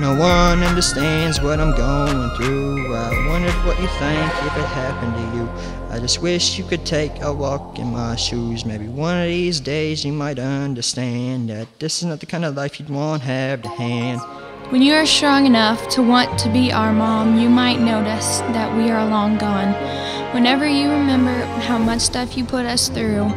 No one understands what I'm going through. I wondered what you think if it happened to you. I just wish you could take a walk in my shoes. Maybe one of these days you might understand that this is not the kind of life you'd want to have to hand. When you are strong enough to want to be our mom, you might notice that we are long gone. Whenever you remember how much stuff you put us through,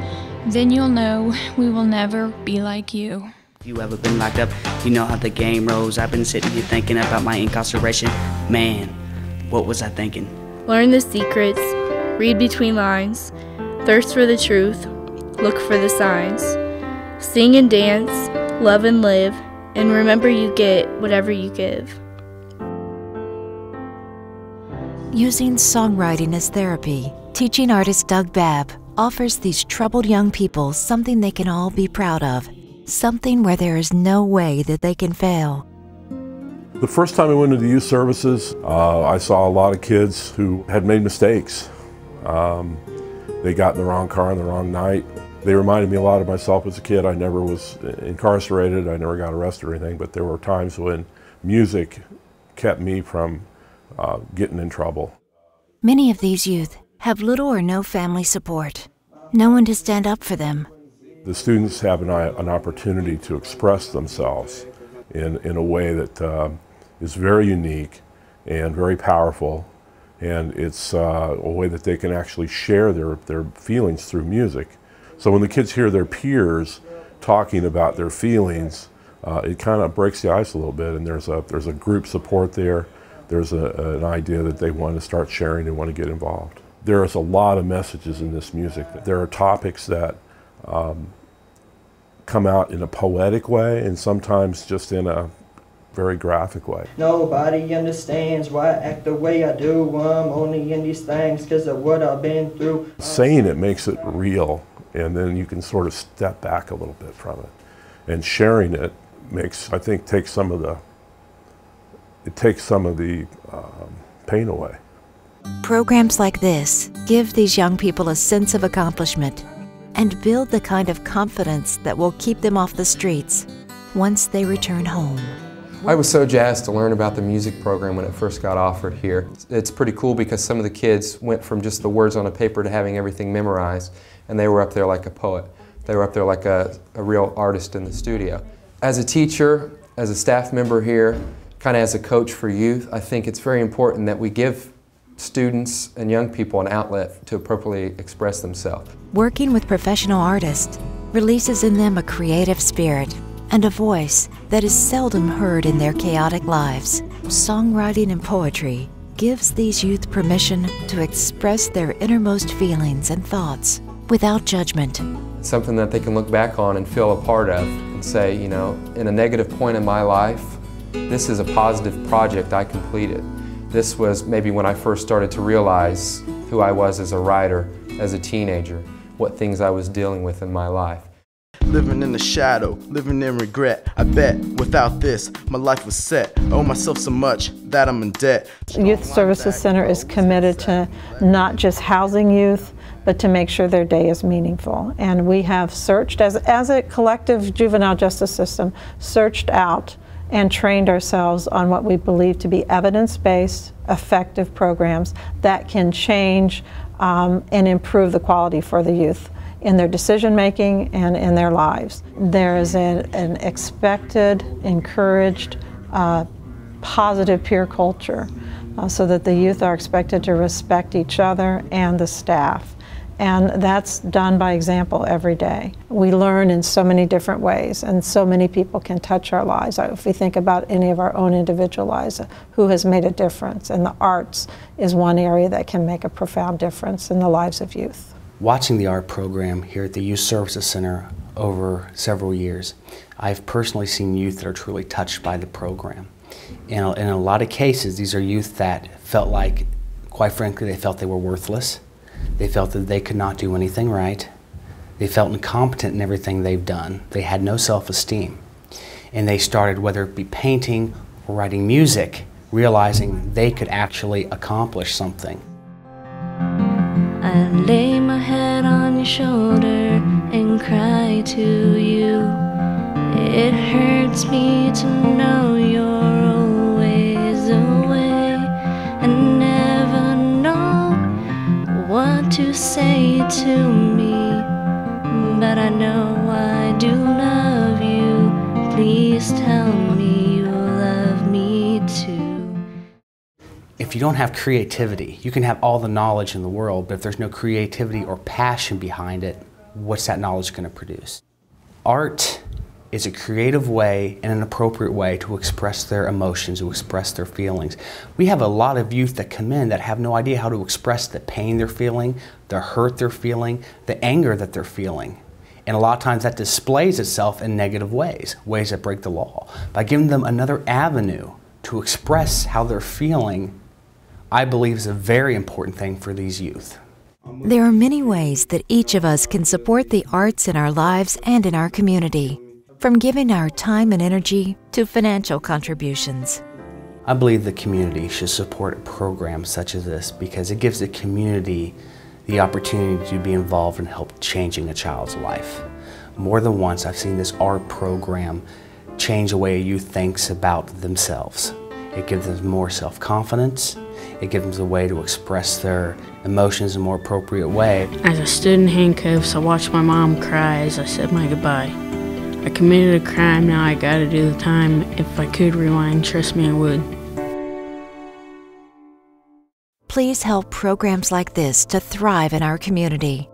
then you'll know we will never be like you. If you ever been locked up, you know how the game rolls. I've been sitting here thinking about my incarceration. Man, what was I thinking? Learn the secrets, read between lines, thirst for the truth, look for the signs. Sing and dance, love and live, and remember you get whatever you give. Using songwriting as therapy, teaching artist Doug Babb offers these troubled young people something they can all be proud of, something where there is no way that they can fail. The first time I went into youth services, I saw a lot of kids who had made mistakes. They got in the wrong car on the wrong night. They reminded me a lot of myself as a kid. I never was incarcerated, I never got arrested or anything, but there were times when music kept me from getting in trouble. Many of these youth have little or no family support, no one to stand up for them. The students have an opportunity to express themselves in a way that is very unique and very powerful, and it's a way that they can actually share their feelings through music. So when the kids hear their peers talking about their feelings, it kind of breaks the ice a little bit, and there's a group support there. There's an idea that they want to start sharing and want to get involved. There's a lot of messages in this music. There are topics that come out in a poetic way and sometimes just in a very graphic way. Nobody understands why I act the way I do. I'm only in these things because of what I've been through. Saying it makes it real, and then you can sort of step back a little bit from it. And sharing it makes, I think, takes some of the pain away. Programs like this give these young people a sense of accomplishment and build the kind of confidence that will keep them off the streets once they return home. I was so jazzed to learn about the music program when it first got offered here. It's pretty cool because some of the kids went from just the words on a paper to having everything memorized, and they were up there like a poet. They were up there like a real artist in the studio. As a teacher, as a staff member here, kind of as a coach for youth, I think it's very important that we give students and young people an outlet to appropriately express themselves. Working with professional artists releases in them a creative spirit and a voice that is seldom heard in their chaotic lives. Songwriting and poetry gives these youth permission to express their innermost feelings and thoughts without judgment. Something that they can look back on and feel a part of and say, you know, in a negative point in my life, this is a positive project I completed. This was maybe when I first started to realize who I was as a writer, as a teenager, what things I was dealing with in my life. Living in the shadow, living in regret. I bet without this, my life was set. I owe myself so much that I'm in debt. Youth Services Center is committed to not just housing youth, but to make sure their day is meaningful. And we have searched, as a collective juvenile justice system, searched out and trained ourselves on what we believe to be evidence-based, effective programs that can change and improve the quality for the youth in their decision-making and in their lives. There is an expected, encouraged, positive peer culture so that the youth are expected to respect each other and the staff. And that's done by example every day. We learn in so many different ways, and so many people can touch our lives. If we think about any of our own individual lives, who has made a difference, and the arts is one area that can make a profound difference in the lives of youth. Watching the art program here at the Youth Services Center over several years, I've personally seen youth that are truly touched by the program. And in a lot of cases, these are youth that felt like, quite frankly, they felt they were worthless. They felt that they could not do anything right. They felt incompetent in everything they've done. They had no self-esteem. And they started, whether it be painting or writing music, realizing they could actually accomplish something. I lay my head on your shoulder and cry to you. It hurts me to know you're to me, but I know I do love you. Please tell me you love me too. If you don't have creativity, you can have all the knowledge in the world, but if there's no creativity or passion behind it, what's that knowledge going to produce? Art is a creative way and an appropriate way to express their emotions, to express their feelings. We have a lot of youth that come in that have no idea how to express the pain they're feeling, the hurt they're feeling, the anger that they're feeling. And a lot of times that displays itself in negative ways, ways that break the law. By giving them another avenue to express how they're feeling, I believe is a very important thing for these youth. There are many ways that each of us can support the arts in our lives and in our community, from giving our time and energy to financial contributions. I believe the community should support a program such as this because it gives the community the opportunity to be involved and help changing a child's life. More than once I've seen this art program change the way a youth thinks about themselves. It gives them more self-confidence. It gives them a way to express their emotions in a more appropriate way. As I stood in handcuffs, I watched my mom cry as I said my goodbye. I committed a crime, now I gotta do the time. If I could rewind, trust me I would. Please help programs like this to thrive in our community.